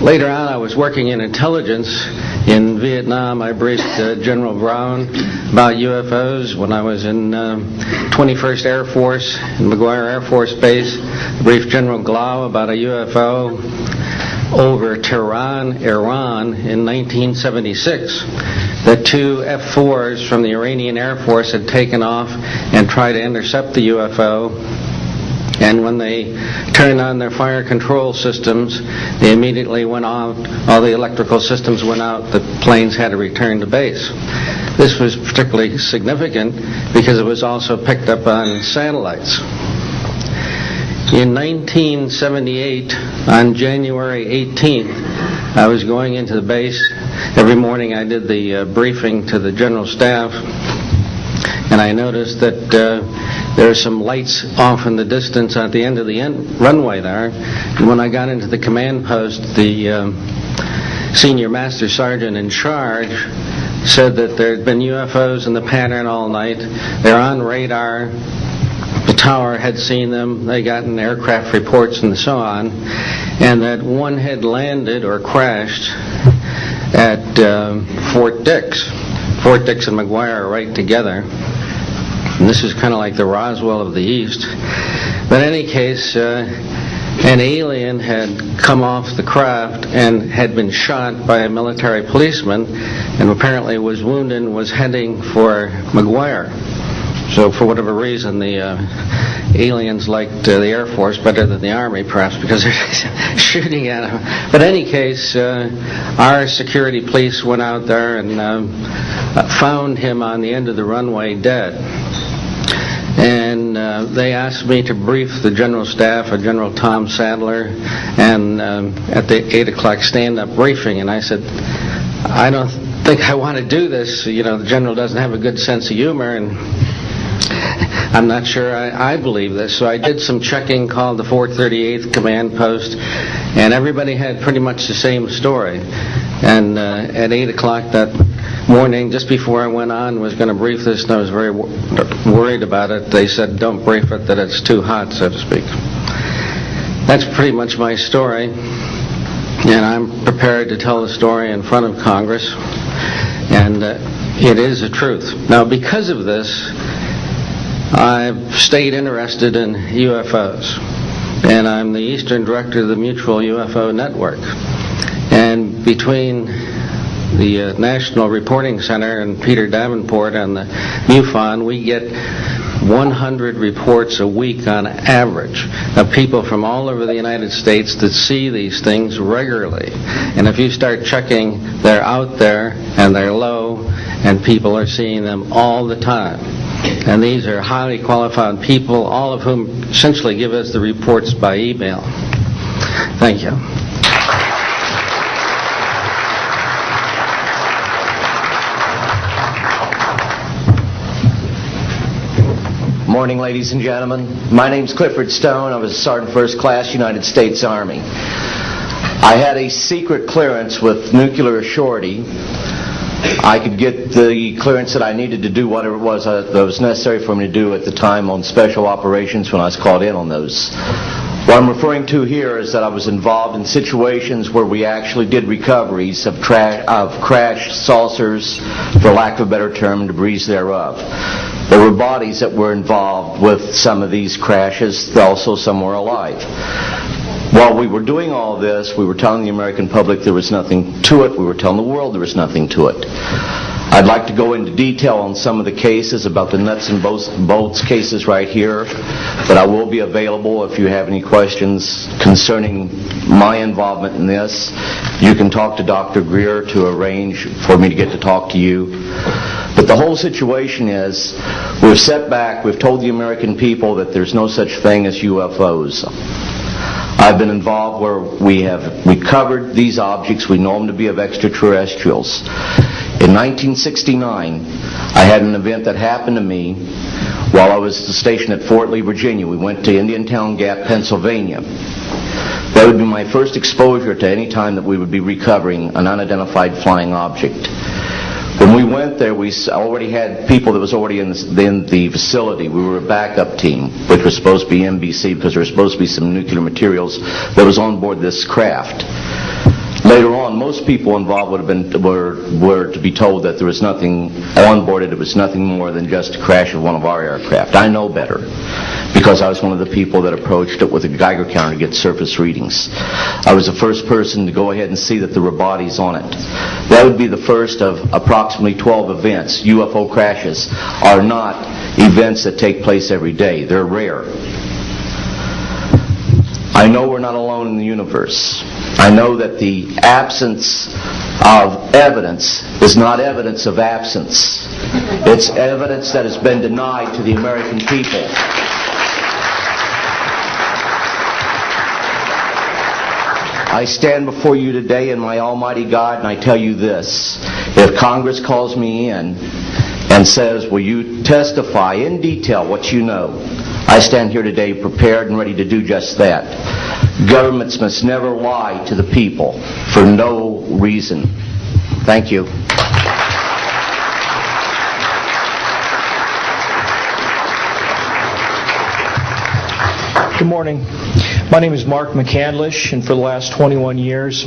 Later on, I was working in intelligence in Vietnam. I briefed General Brown about UFOs. When I was in 21st Air Force, in McGuire Air Force Base, I briefed General Glau about a UFO over Tehran, Iran, in 1976. That two F-4s from the Iranian Air Force had taken off and tried to intercept the UFO. And when they turned on their fire control systems, they immediately went out. All the electrical systems went out. The planes had to return to base. This was particularly significant because it was also picked up on satellites. In 1978, on January 18th, I was going into the base. Every morning I did the briefing to the general staff, and I noticed that there are some lights off in the distance at the end of the runway there. And when I got into the command post, the senior master sergeant in charge said that there had been UFOs in the pattern all night. They're on radar. The tower had seen them. They gotten aircraft reports and so on. And that one had landed or crashed at Fort Dix. Fort Dix and McGuire are right together. And this is kind of like the Roswell of the East. But in any case, an alien had come off the craft and had been shot by a military policeman, and apparently was wounded and was heading for McGuire. So for whatever reason, the aliens liked the Air Force better than the Army, perhaps because they're shooting at them. But in any case, our security police went out there and found him on the end of the runway dead. And they asked me to brief the general staff, General Tom Sadler, and at the 8 o'clock stand-up briefing. And I said, I don't think I want to do this. You know, the general doesn't have a good sense of humor, and I'm not sure I believe this. So I did some checking, called the 438th Command Post, and everybody had pretty much the same story. And at 8 o'clock that morning, just before I went on, was going to brief this, and I was very worried about it. They said, don't brief it, that it's too hot, so to speak. That's pretty much my story, and I'm prepared to tell the story in front of Congress, and it is the truth. Now, because of this, I've stayed interested in UFOs, and I'm the Eastern Director of the Mutual UFO Network. And between the National Reporting Center and Peter Davenport and the MUFON, we get 100 reports a week on average of people from all over the United States that see these things regularly. And if you start checking, they're out there and they're low, and people are seeing them all the time. And these are highly qualified people, all of whom essentially give us the reports by email. Thank you. Morning, ladies and gentlemen. My name's Clifford Stone. I was a Sergeant First Class, United States Army. I had a secret clearance with nuclear surety. I could get the clearance that I needed to do whatever it was that was necessary for me to do at the time on special operations when I was called in on those. What I'm referring to here is that I was involved in situations where we actually did recoveries of crashed saucers, for lack of a better term, debris thereof. There were bodies that were involved with some of these crashes, also some were alive. While we were doing all this, we were telling the American public there was nothing to it. We were telling the world there was nothing to it. I'd like to go into detail on some of the cases, about the nuts and bolts cases right here, but I will be available if you have any questions concerning my involvement in this. You can talk to Dr. Greer to arrange for me to get to talk to you. But the whole situation is, we've set back, we've told the American people that there's no such thing as UFOs. I've been involved where we have recovered these objects. We know them to be of extraterrestrials. In 1969, I had an event that happened to me while I was stationed at Fort Lee, Virginia. We went to Indiantown Gap, Pennsylvania. That would be my first exposure to any time that we would be recovering an unidentified flying object. When we went there, we already had people that was already in the facility. We were a backup team, which was supposed to be NBC because there was supposed to be some nuclear materials that was on board this craft. Later on, most people involved were to be told that there was nothing on board it. It was nothing more than just a crash of one of our aircraft. I know better, because I was one of the people that approached it with a Geiger counter to get surface readings. I was the first person to go ahead and see that there were bodies on it. That would be the first of approximately 12 events. UFO crashes are not events that take place every day. They're rare. I know we're not alone in the universe. I know that the absence of evidence is not evidence of absence. It's evidence that has been denied to the American people. I stand before you today in my almighty God, and I tell you this. If Congress calls me in and says, will you testify in detail what you know, I stand here today prepared and ready to do just that. Governments must never lie to the people for no reason. Thank you. Good morning. My name is Mark McCandlish, and for the last 21 years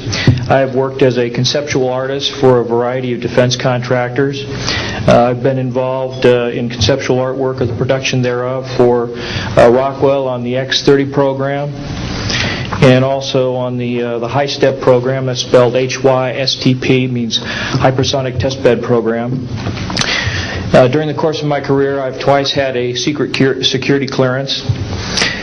I have worked as a conceptual artist for a variety of defense contractors. I've been involved in conceptual artwork of the production thereof for Rockwell on the X-30 program, and also on the HISTEP program. That's spelled HYSTP, means Hypersonic Testbed Program. During the course of my career, I've twice had a secret security clearance.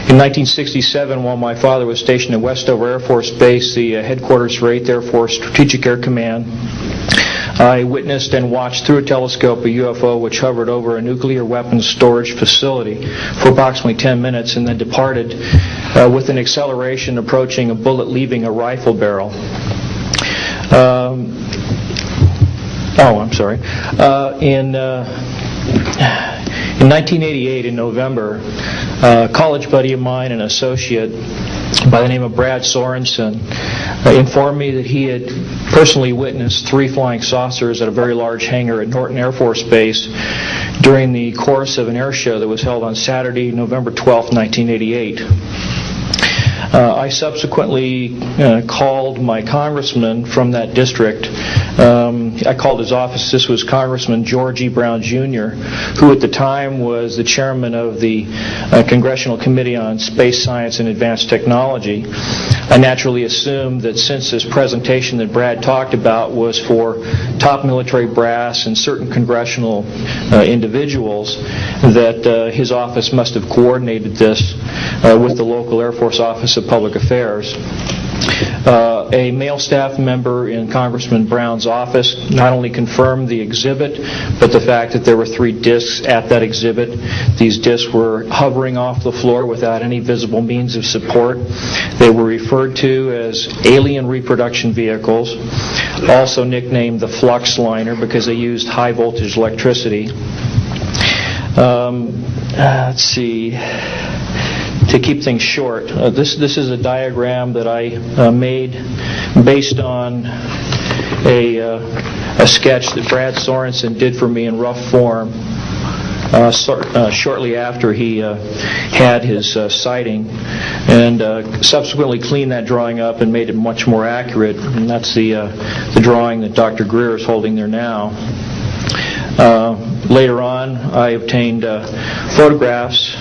In 1967, while my father was stationed at Westover Air Force Base, the headquarters for 8th Air Force Strategic Air Command, I witnessed and watched through a telescope a UFO which hovered over a nuclear weapons storage facility for approximately 10 minutes and then departed with an acceleration approaching a bullet leaving a rifle barrel. In 1988, in November, a college buddy of mine, an associate by the name of Brad Sorensen, informed me that he had personally witnessed 3 flying saucers at a very large hangar at Norton Air Force Base during the course of an air show that was held on Saturday, November 12, 1988. I subsequently called my congressman from that district. I called his office. This was Congressman George E. Brown Jr., who at the time was the chairman of the Congressional Committee on Space Science and Advanced Technology. I naturally assumed that since this presentation that Brad talked about was for top military brass and certain congressional individuals, that his office must have coordinated this with the local Air Force Office of Public Affairs. A male staff member in Congressman Brown's office not only confirmed the exhibit, but the fact that there were 3 discs at that exhibit. These discs were hovering off the floor without any visible means of support. They were referred to as alien reproduction vehicles, also nicknamed the flux liner because they used high voltage electricity. Let's see. To keep things short, this is a diagram that I made based on a sketch that Brad Sorensen did for me in rough form shortly after he had his sighting, and subsequently cleaned that drawing up and made it much more accurate. And that's the drawing that Dr. Greer is holding there now. Later on, I obtained photographs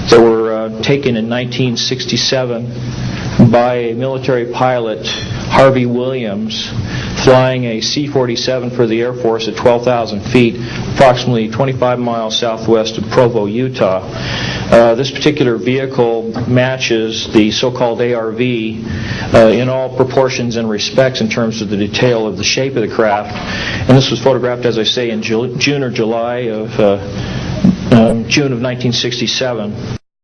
that were taken in 1967 by a military pilot, Harvey Williams, flying a C-47 for the Air Force at 12,000 feet, approximately 25 miles southwest of Provo, Utah. This particular vehicle matches the so-called ARV in all proportions and respects in terms of the detail of the shape of the craft. And this was photographed, as I say, in June or July of June of 1967.